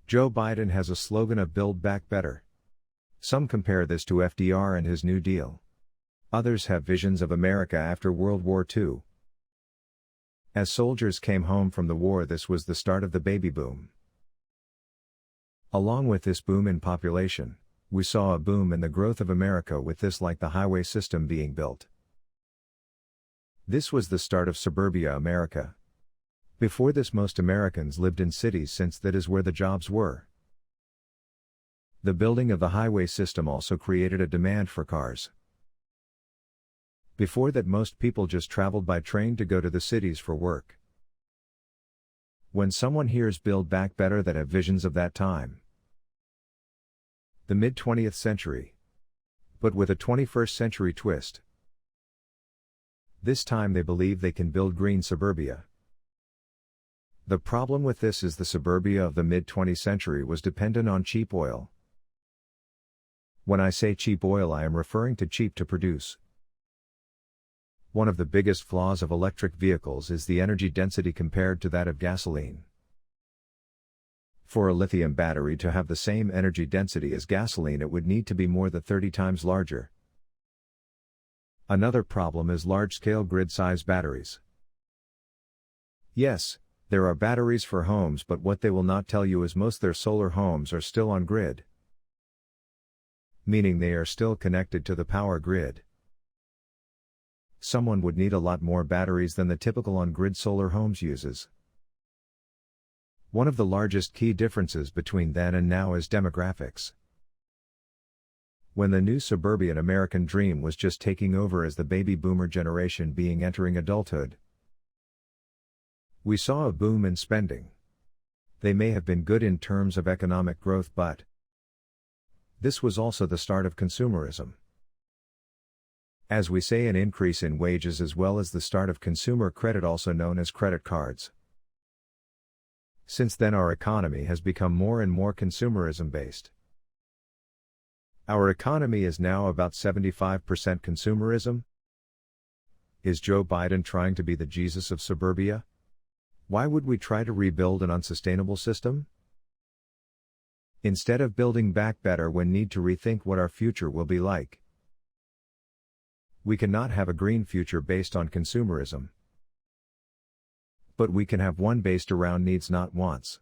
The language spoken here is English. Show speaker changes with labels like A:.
A: Joe Biden has a slogan of Build Back Better. Some compare this to FDR and his New Deal. Others have visions of America after World War II. As soldiers came home from the war, this was the start of the baby boom. Along with this boom in population, we saw a boom in the growth of America, with this like the highway system being built. This was the start of suburbia America. Before this, most Americans lived in cities, since that is where the jobs were. The building of the highway system also created a demand for cars. Before that, most people just traveled by train to go to the cities for work. When someone hears Build Back Better, that have visions of that time. The mid-20th century. But with a 21st century twist. This time they believe they can build green suburbia. The problem with this is the suburbia of the mid-20th century was dependent on cheap oil. When I say cheap oil, I am referring to cheap to produce. One of the biggest flaws of electric vehicles is the energy density compared to that of gasoline. For a lithium battery to have the same energy density as gasoline, it would need to be more than 30 times larger. Another problem is large-scale grid-size batteries. Yes, there are batteries for homes, but what they will not tell you is most their solar homes are still on grid. Meaning they are still connected to the power grid. Someone would need a lot more batteries than the typical on-grid solar homes uses. One of the largest key differences between then and now is demographics. When the new suburban American dream was just taking over as the baby boomer generation being entering adulthood, we saw a boom in spending. They may have been good in terms of economic growth, but this was also the start of consumerism. As we say, an increase in wages, as well as the start of consumer credit, also known as credit cards. Since then, our economy has become more and more consumerism based. Our economy is now about 75% consumerism. Is Joe Biden trying to be the Jesus of suburbia? Why would we try to rebuild an unsustainable system? Instead of building back better, we need to rethink what our future will be like. We cannot have a green future based on consumerism. But we can have one based around needs, not wants.